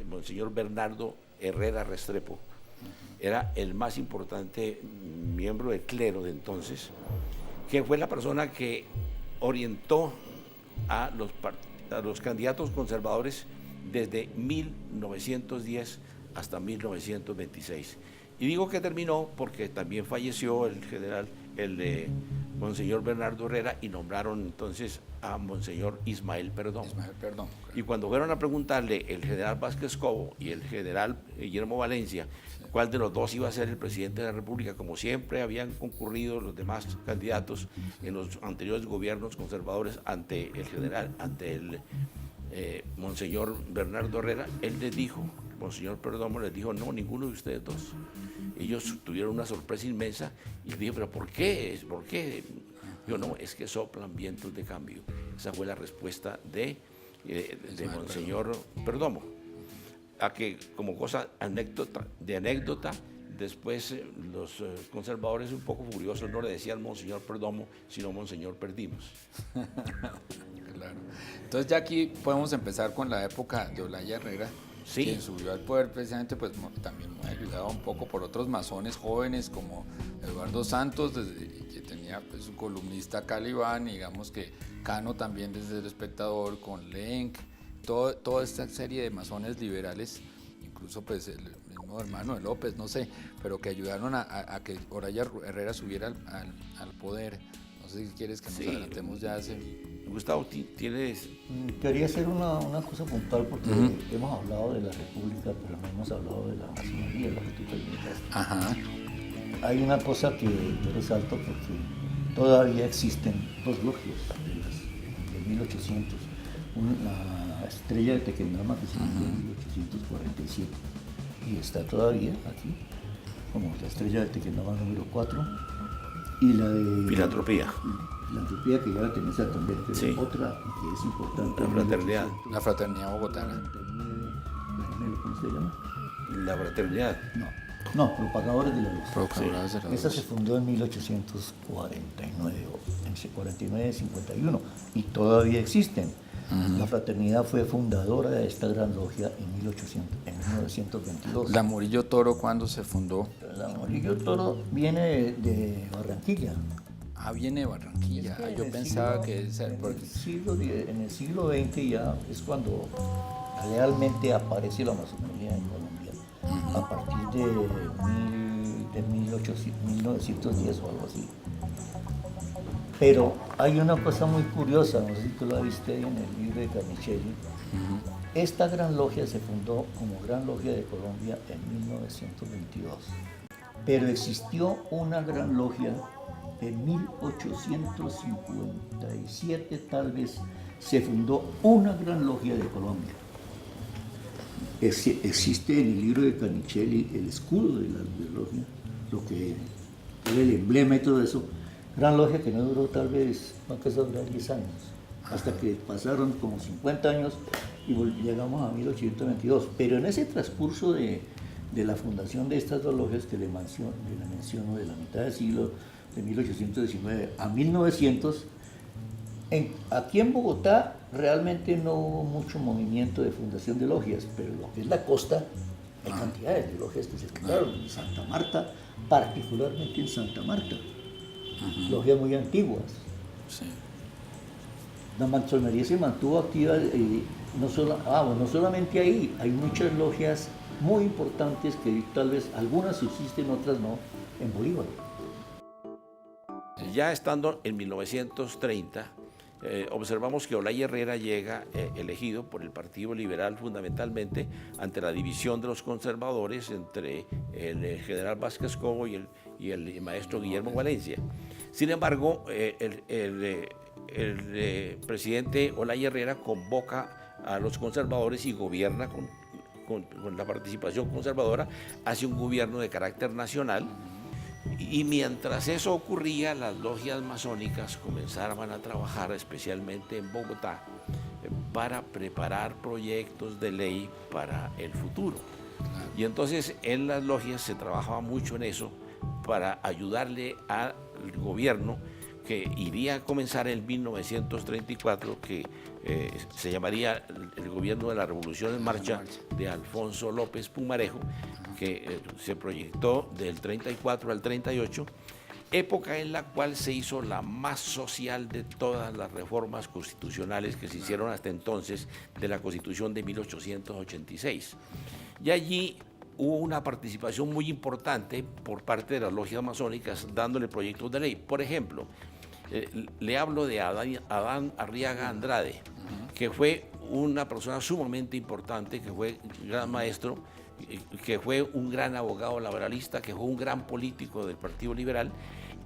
Monseñor Bernardo Herrera Restrepo. Era el más importante miembro del clero de entonces, que fue la persona que orientó a los candidatos conservadores desde 1910 hasta 1926. Y digo que terminó porque también falleció el general, Monseñor Bernardo Herrera, y nombraron entonces a Monseñor Ismael Perdomo. Y cuando fueron a preguntarle el general Vázquez Cobo y el general Guillermo Valencia cuál de los dos iba a ser el presidente de la República, como siempre habían concurrido los demás candidatos en los anteriores gobiernos conservadores ante el Monseñor Bernardo Herrera, él les dijo, Monseñor Perdomo les dijo, no, ninguno de ustedes dos. Ellos tuvieron una sorpresa inmensa y les dije, pero ¿por qué? ¿Por qué? Yo no, es que soplan vientos de cambio. Esa fue la respuesta de Monseñor Perdomo. A que, como cosa de anécdota, después los conservadores un poco furiosos no le decían Monseñor Perdomo, sino Monseñor Perdimos. Claro. Entonces ya aquí podemos empezar con la época de Olaya Herrera, sí, quien subió al poder precisamente pues también muy ayudado un poco por otros masones jóvenes como Eduardo Santos, que tenía pues un columnista Calibán, y digamos que Cano también desde El Espectador, con Lenk, toda esta serie de masones liberales, incluso pues el mismo hermano de López, no sé, pero que ayudaron a que Olaya Herrera subiera al poder. No sé si quieres que nos adelantemos ya ese... Gustavo, ¿tienes...? Quería hacer una cosa puntual porque hemos hablado de la República, pero no hemos hablado de la masonería, lo que tú preguntaste. Ajá. Hay una cosa que yo resalto porque todavía existen dos logias de 1800. Una estrella de Tequendama que se fundó en 1847 y está todavía aquí, como la estrella de Tequendama número 4, y la de... Filantropía. Filantropía, que ya la tenés también, pero sí, otra que es importante. La fraternidad. La fraternidad bogotana. ¿Cómo se llama? La fraternidad. No, Propagadores de la Luz. Propagadores de la Luz. Esa se fundó en 1849, entre 49 y 51, y todavía existen. La fraternidad fue fundadora de esta gran logia en 1922. ¿La Murillo Toro cuándo se fundó? La Murillo Toro viene de Barranquilla. Ah, viene de Barranquilla. Es que yo pensaba que... En el siglo XX ya es cuando realmente aparece la masonería en Colombia, a partir de 1910 o algo así. Pero hay una cosa muy curiosa, no sé si tú la viste ahí en el libro de Carnicelli. Esta gran logia se fundó como Gran Logia de Colombia en 1922, pero existió una gran logia en 1857, tal vez, se fundó una gran logia de Colombia. Existe en el libro de Carnicelli el escudo de la logia, lo que era el emblema y todo eso. Gran logia que no duró tal vez, no alcanzó a durar 10 años, hasta que pasaron como 50 años y llegamos a 1822. Pero en ese transcurso de la fundación de estas dos logias que le menciono, de la mitad del siglo de 1819 a 1900, aquí en Bogotá realmente no hubo mucho movimiento de fundación de logias, pero lo que es la costa, hay cantidades de logias que se fundaron en Santa Marta, particularmente en Santa Marta. Logias muy antiguas. Sí. La masonería se mantuvo activa no solamente ahí, hay muchas logias muy importantes que tal vez algunas subsisten, otras no, en Bolívar. Ya estando en 1930, observamos que Olaya Herrera llega elegido por el Partido Liberal fundamentalmente ante la división de los conservadores entre el general Vázquez Cobo y el maestro Guillermo Valencia. Sin embargo, el presidente Olaya Herrera convoca a los conservadores y gobierna con la participación conservadora, hace un gobierno de carácter nacional. Y mientras eso ocurría, las logias masónicas comenzaban a trabajar, especialmente en Bogotá, para preparar proyectos de ley para el futuro. Y entonces en las logias se trabajaba mucho en eso para ayudarle al gobierno que iría a comenzar en 1934, que se llamaría el gobierno de la Revolución en Marcha de Alfonso López Pumarejo, que se proyectó del 34 al 38, época en la cual se hizo la más social de todas las reformas constitucionales que se hicieron hasta entonces de la Constitución de 1886. Y allí hubo una participación muy importante por parte de las logias masónicas dándole proyectos de ley. Por ejemplo, le hablo de Adán Arriaga Andrade, que fue una persona sumamente importante, que fue gran maestro, que fue un gran abogado laboralista, que fue un gran político del Partido Liberal,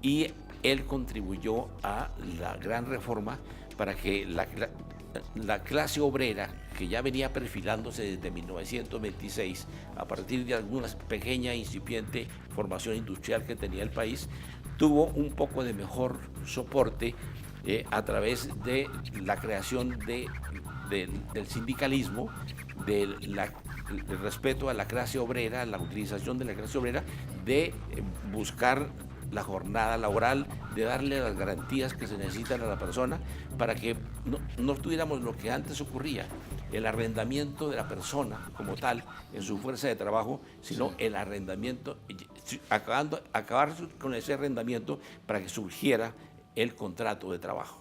y él contribuyó a la gran reforma para que la clase obrera, que ya venía perfilándose desde 1926, a partir de alguna pequeña incipiente formación industrial que tenía el país, tuvo un poco de mejor soporte a través de la creación del sindicalismo, del respeto a la clase obrera, la utilización de la clase obrera, de buscar la jornada laboral, de darle las garantías que se necesitan a la persona para que no tuviéramos lo que antes ocurría, el arrendamiento de la persona como tal en su fuerza de trabajo, sino el arrendamiento, acabar con ese arrendamiento para que surgiera el contrato de trabajo.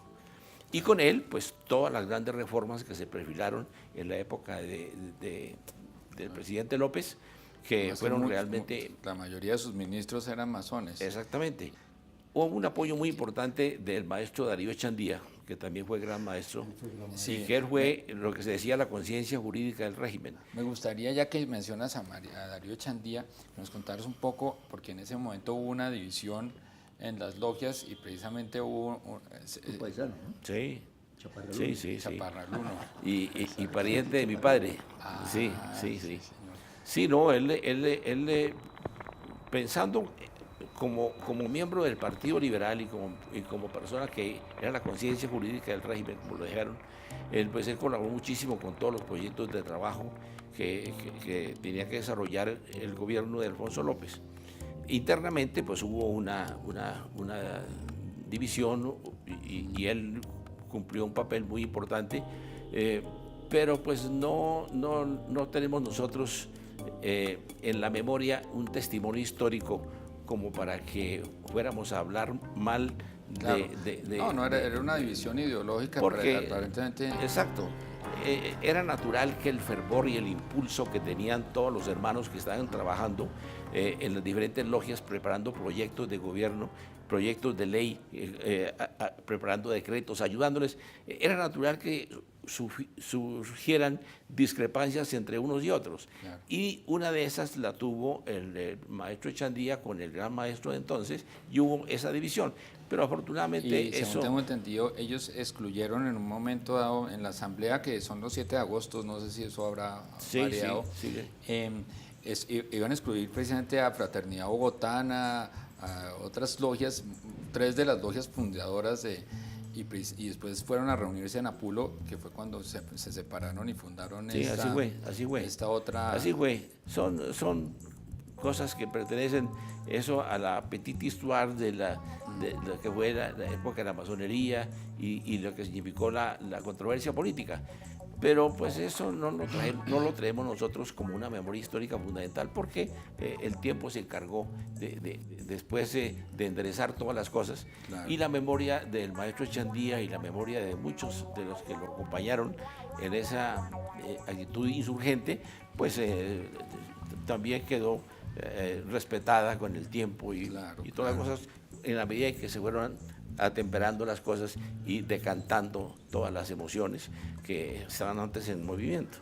Y con él, pues todas las grandes reformas que se perfilaron en la época del presidente López, que fueron realmente... La mayoría de sus ministros eran masones. Exactamente. Hubo un apoyo muy importante del maestro Darío Echandía, que también fue gran maestro, y que él fue lo que se decía la conciencia jurídica del régimen. Me gustaría, ya que mencionas a Darío Echandía, que nos contaras un poco, porque en ese momento hubo una división en las logias y precisamente hubo... Un paisano, ¿no? Sí. Chaparraluno. Sí. Chaparraluno. Y pariente de mi padre. Sí. Sí, no, él pensando como miembro del Partido Liberal y como persona que era la conciencia jurídica del régimen, como lo dijeron, él colaboró muchísimo con todos los proyectos de trabajo que tenía que desarrollar el gobierno de Alfonso López. Internamente pues hubo una división y él cumplió un papel muy importante, pero pues no tenemos nosotros en la memoria un testimonio histórico como para que fuéramos a hablar mal era una división ideológica, porque, pero aparentemente... Exacto. Era natural que el fervor y el impulso que tenían todos los hermanos que estaban trabajando en las diferentes logias preparando proyectos de gobierno, proyectos de ley, preparando decretos, ayudándoles, era natural que surgieran discrepancias entre unos y otros. Claro. Y una de esas la tuvo el maestro Echandía con el gran maestro de entonces, y hubo esa división. Pero afortunadamente y según tengo entendido, ellos excluyeron en un momento dado en la asamblea, que son los 7 de agosto, no sé si eso habrá variado, iban a excluir precisamente a Fraternidad Bogotana, a otras logias, 3 de las logias fundadoras y después fueron a reunirse en Apulo, que fue cuando se separaron y fundaron así fue. Esta otra... Así fue. Son cosas que pertenecen a la petite histoire de lo que fue la época de la masonería y lo que significó la controversia política. Pero pues eso no lo traemos nosotros como una memoria histórica fundamental, porque el tiempo se encargó después de enderezar todas las cosas. Claro. Y la memoria del maestro Echandía y la memoria de muchos de los que lo acompañaron en esa actitud insurgente, pues también quedó respetada con el tiempo y todas las cosas, en la medida en que se fueron atemperando las cosas y decantando todas las emociones que estaban antes en movimiento.